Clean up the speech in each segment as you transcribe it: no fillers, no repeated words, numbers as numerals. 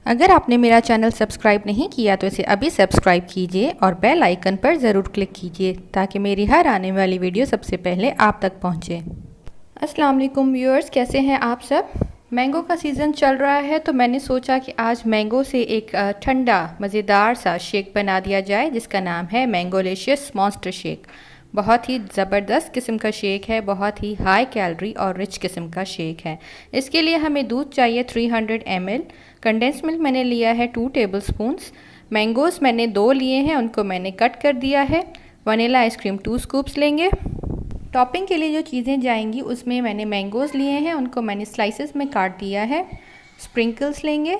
अगर आपने मेरा चैनल सब्सक्राइब नहीं किया तो इसे अभी सब्सक्राइब कीजिए और बेल आइकन पर ज़रूर क्लिक कीजिए ताकि मेरी हर आने वाली वीडियो सबसे पहले आप तक पहुंचे। अस्सलाम वालेकुम व्यूअर्स, कैसे हैं आप सब। मैंगो का सीज़न चल रहा है तो मैंने सोचा कि आज मैंगो से एक ठंडा मज़ेदार सा शेक बना दिया जाए जिसका नाम है मैंगोलिशियस मॉन्स्टर शेक। बहुत ही ज़बरदस्त किस्म का शेक है, बहुत ही हाई कैलोरी और रिच किस्म का शेक है। इसके लिए हमें दूध चाहिए 300 ml, कंडेंस मिल्क मैंने लिया है 2 टेबलस्पून्स, मैंगोज़ मैंने 2 लिए हैं, उनको मैंने कट कर दिया है, वनीला आइसक्रीम 2 स्कूप्स लेंगे। टॉपिंग के लिए जो चीज़ें जाएंगी उसमें मैंने मैंगोज़ लिए हैं, उनको मैंने स्लाइसेस में काट दिया है, स्प्रिंकल्स लेंगे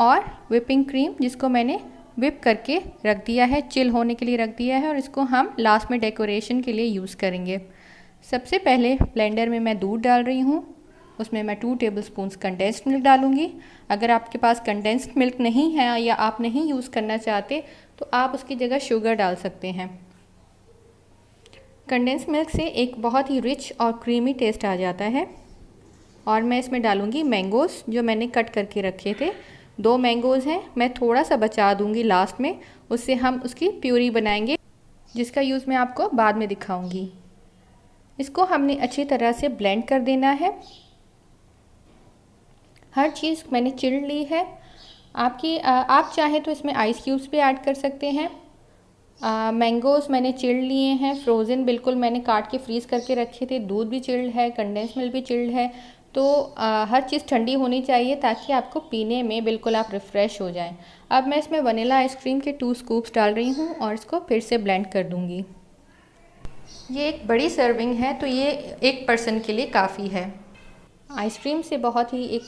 और व्हिपिंग क्रीम जिसको मैंने व्हिप करके रख दिया है, चिल होने के लिए रख दिया है और इसको हम लास्ट में डेकोरेशन के लिए यूज़ करेंगे। सबसे पहले ब्लेंडर में मैं दूध डाल रही हूँ, उसमें मैं 2 टेबलस्पून्स कंडेंस्ड मिल्क डालूँगी। अगर आपके पास कंडेंस्ड मिल्क नहीं है या आप नहीं यूज़ करना चाहते तो आप उसकी जगह शुगर डाल सकते हैं। कंडेंस मिल्क से एक बहुत ही रिच और क्रीमी टेस्ट आ जाता है। और मैं इसमें डालूँगी मैंगोज़ जो मैंने कट करके रखे थे। 2 मैंगोज़ हैं, मैं थोड़ा सा बचा दूँगी लास्ट में, उससे हम उसकी प्यूरी बनाएंगे जिसका यूज़ मैं आपको बाद में दिखाऊँगी। इसको हमने अच्छी तरह से ब्लेंड कर देना है। हर चीज़ मैंने चिल्ड ली है। आप चाहें तो इसमें आइस क्यूब्स भी ऐड कर सकते हैं। मैंगोज़ मैंने चिल्ड लिए हैं, फ्रोज़न बिल्कुल मैंने काट के फ्रीज़ करके रखे थे। दूध भी चिल्ड है, कंडेंस मिल्क भी चिल्ड है। तो हर चीज़ ठंडी होनी चाहिए ताकि आपको पीने में बिल्कुल आप रिफ़्रेश हो जाएं। अब मैं इसमें वनीला आइसक्रीम के 2 स्कूप्स डाल रही हूँ और इसको फिर से ब्लेंड कर दूँगी। ये एक बड़ी सर्विंग है तो ये एक पर्सन के लिए काफ़ी है। आइसक्रीम से बहुत ही एक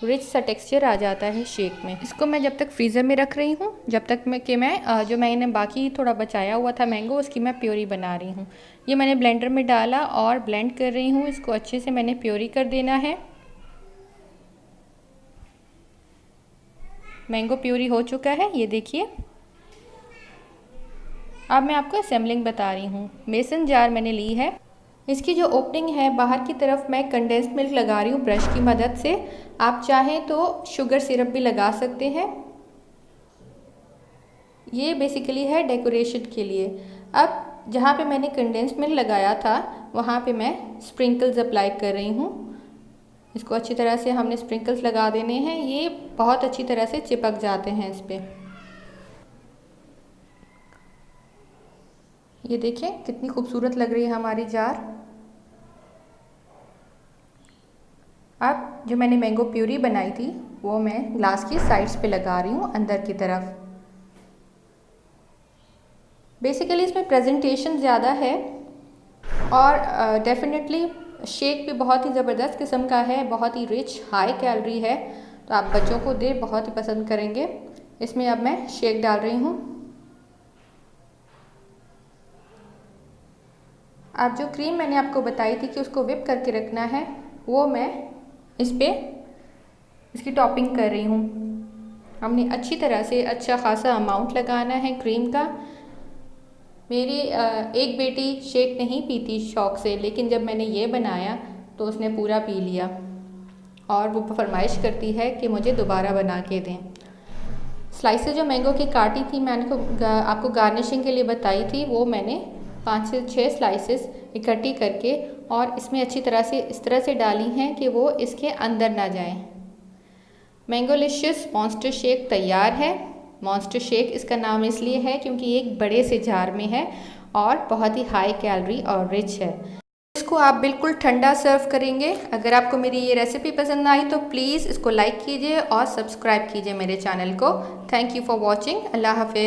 रिच सा टेक्सचर आ जाता है शेक में। इसको मैं जब तक फ्रीज़र में रख रही हूँ, जब तक जो मैंने बाकी थोड़ा बचाया हुआ था मैंगो, उसकी मैं प्योरी बना रही हूँ। ये मैंने ब्लेंडर में डाला और ब्लेंड कर रही हूँ। इसको अच्छे से मैंने प्योरी कर देना है। मैंगो प्योरी हो चुका है, ये देखिए। अब मैं आपको असेंबलिंग बता रही हूँ। मेसन जार मैंने ली है, इसकी जो ओपनिंग है बाहर की तरफ मैं कंडेंस्ड मिल्क लगा रही हूँ ब्रश की मदद से। आप चाहें तो शुगर सिरप भी लगा सकते हैं। ये बेसिकली है डेकोरेशन के लिए। अब जहाँ पे मैंने कंडेंस्ड मिल्क लगाया था वहाँ पे मैं स्प्रिंकल्स अप्लाई कर रही हूँ। इसको अच्छी तरह से हमने स्प्रिंकल्स लगा देने हैं, ये बहुत अच्छी तरह से चिपक जाते हैं इस पर। ये देखिए कितनी खूबसूरत लग रही है हमारी जार। अब जो मैंने मैंगो प्यूरी बनाई थी वो मैं ग्लास की साइड्स पे लगा रही हूँ अंदर की तरफ। बेसिकली इसमें प्रेजेंटेशन ज़्यादा है और डेफिनेटली शेक भी बहुत ही ज़बरदस्त किस्म का है, बहुत ही रिच हाई कैलोरी है, तो आप बच्चों को दे बहुत ही पसंद करेंगे। इसमें अब मैं शेक डाल रही हूँ। अब जो क्रीम मैंने आपको बताई थी कि उसको व्हिप करके रखना है, वो मैं इसकी टॉपिंग कर रही हूँ। हमने अच्छी तरह से अच्छा खासा अमाउंट लगाना है क्रीम का। मेरी एक बेटी शेक नहीं पीती शौक़ से, लेकिन जब मैंने ये बनाया तो उसने पूरा पी लिया और वो फरमाइश करती है कि मुझे दोबारा बना के दें। स्लाइसेस जो मैंगो की काटी थी मैंने आपको गार्निशिंग के लिए बताई थी, वो मैंने 5 से 6 स्लाइसेस इकट्ठी करके और इसमें अच्छी तरह से इस तरह से डाली हैं कि वो इसके अंदर ना जाएं। मैंगोलिशियस मॉन्स्टर शेक तैयार है। मॉन्स्टर शेक इसका नाम इसलिए है क्योंकि ये एक बड़े से जार में है और बहुत ही हाई कैलोरी और रिच है। इसको आप बिल्कुल ठंडा सर्व करेंगे। अगर आपको मेरी ये रेसिपी पसंद आई तो प्लीज़ इसको लाइक कीजिए और सब्सक्राइब कीजिए मेरे चैनल को। Thank you for watching. अल्लाह हाफिज़।